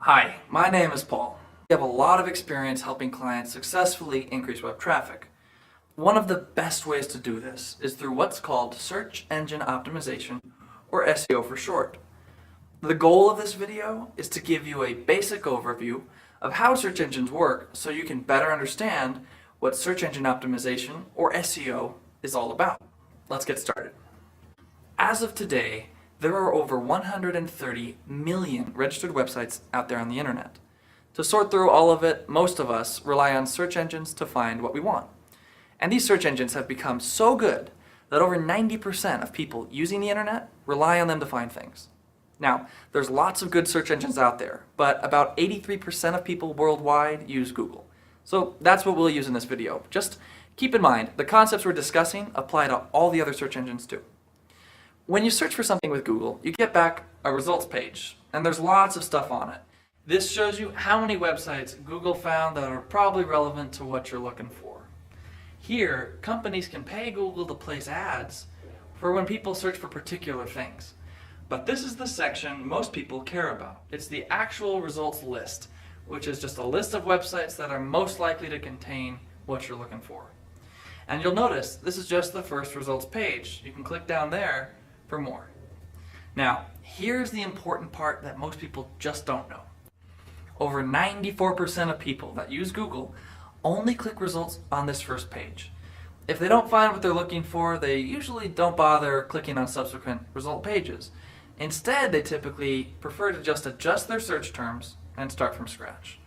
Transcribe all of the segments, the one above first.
Hi, my name is Paul. I have a lot of experience helping clients successfully increase web traffic. One of the best ways to do this is through what's called search engine optimization, or SEO for short. The goal of this video is to give you a basic overview of how search engines work so you can better understand what search engine optimization, or SEO, is all about. Let's get started. As of today, there are over 130 million registered websites out there on the internet. To sort through all of it, most of us rely on search engines to find what we want. And these search engines have become so good that over 90% of people using the internet rely on them to find things. Now, there's lots of good search engines out there, but about 83% of people worldwide use Google. So that's what we'll use in this video. Just keep in mind, the concepts we're discussing apply to all the other search engines too. When you search for something with Google, you get back a results page, and there's lots of stuff on it. This shows you how many websites Google found that are probably relevant to what you're looking for. Here, companies can pay Google to place ads for when people search for particular things. But this is the section most people care about. It's the actual results list, which is just a list of websites that are most likely to contain what you're looking for. And you'll notice this is just the first results page. You can click down there for more. Now, here's the important part that most people just don't know. Over 94% of people that use Google only click results on this first page. If they don't find what they're looking for, they usually don't bother clicking on subsequent result pages. Instead, they typically prefer to just adjust their search terms and start from scratch.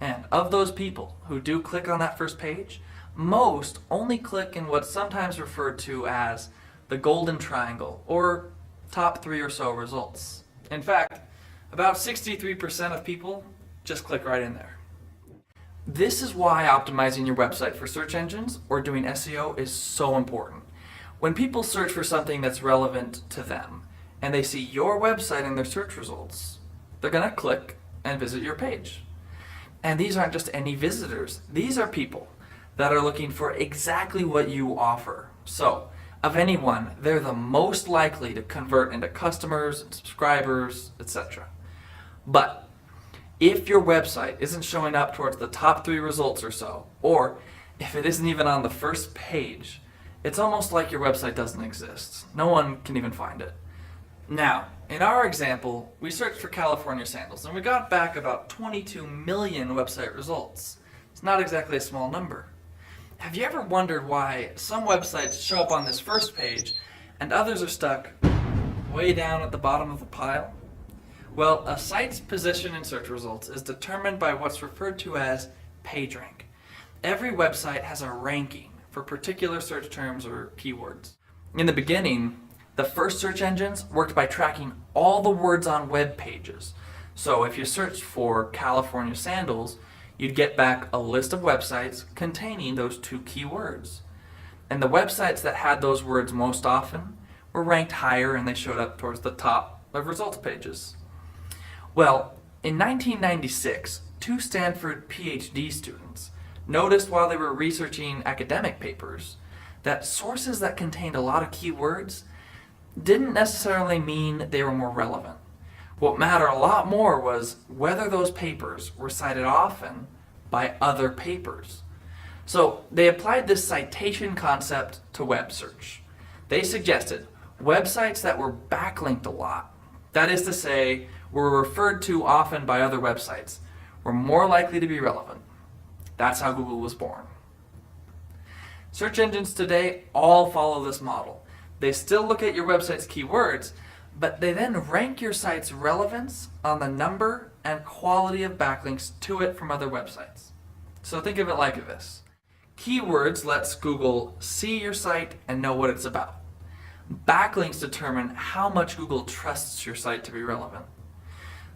And of those people who do click on that first page, most only click in what's sometimes referred to as the golden triangle, or top 3 or so results. In fact, about 63% of people just click right in there. This is why optimizing your website for search engines or doing SEO is so important. When people search for something that's relevant to them and they see your website in their search results, they're going to click and visit your page. And these aren't just any visitors. These are people that are looking for exactly what you offer. So, of anyone, they're the most likely to convert into customers, subscribers, etc. But if your website isn't showing up towards the top 3 results or so, or if it isn't even on the first page, it's almost like your website doesn't exist. No one can even find it. Now, in our example, we searched for California sandals and we got back about 22 million website results. It's not exactly a small number. Have you ever wondered why some websites show up on this first page and others are stuck way down at the bottom of the pile? Well, a site's position in search results is determined by what's referred to as PageRank. Every website has a ranking for particular search terms or keywords. In the beginning, the first search engines worked by tracking all the words on web pages. So if you searched for California sandals, you'd get back a list of websites containing those 2 keywords. And the websites that had those words most often were ranked higher and they showed up towards the top of results pages. Well, in 1996, 2 Stanford PhD students noticed while they were researching academic papers that sources that contained a lot of keywords didn't necessarily mean they were more relevant. What mattered a lot more was whether those papers were cited often by other papers. So they applied this citation concept to web search. They suggested websites that were backlinked a lot, that is to say, were referred to often by other websites, were more likely to be relevant. That's how Google was born. Search engines today all follow this model. They still look at your website's keywords, but they then rank your site's relevance on the number and quality of backlinks to it from other websites. So think of it like this. Keywords lets Google see your site and know what it's about. Backlinks determine how much Google trusts your site to be relevant.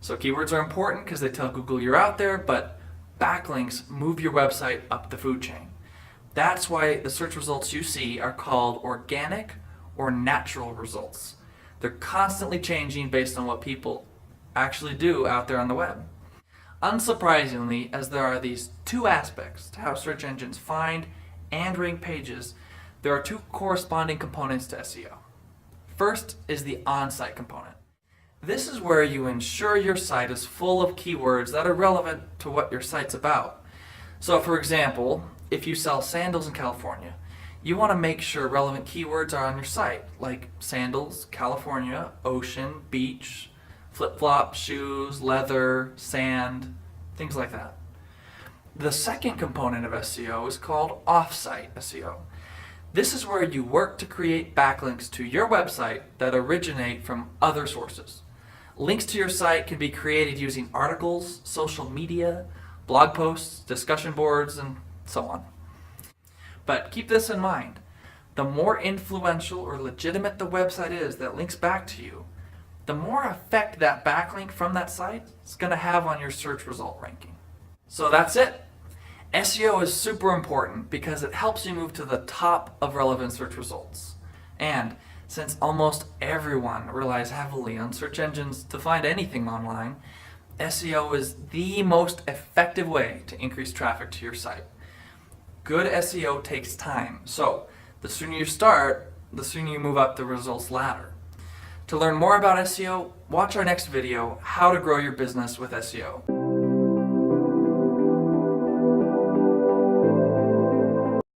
So keywords are important because they tell Google you're out there, but backlinks move your website up the food chain. That's why the search results you see are called organic or natural results. They're constantly changing based on what people actually do out there on the web. Unsurprisingly, as there are these 2 aspects to how search engines find and rank pages, there are 2 corresponding components to SEO. First is the on-site component. This is where you ensure your site is full of keywords that are relevant to what your site's about. So for example, if you sell sandals in California, you want to make sure relevant keywords are on your site, like sandals, California, ocean, beach, flip-flops, shoes, leather, sand, things like that. The second component of SEO is called off-site SEO. This is where you work to create backlinks to your website that originate from other sources. Links to your site can be created using articles, social media, blog posts, discussion boards, and so on. But keep this in mind. The more influential or legitimate the website is that links back to you, the more effect that backlink from that site is going to have on your search result ranking. So that's it. SEO is super important because it helps you move to the top of relevant search results. And since almost everyone relies heavily on search engines to find anything online, SEO is the most effective way to increase traffic to your site. Good SEO takes time, so the sooner you start, the sooner you move up the results ladder. To learn more about SEO, watch our next video, How to Grow Your Business with SEO.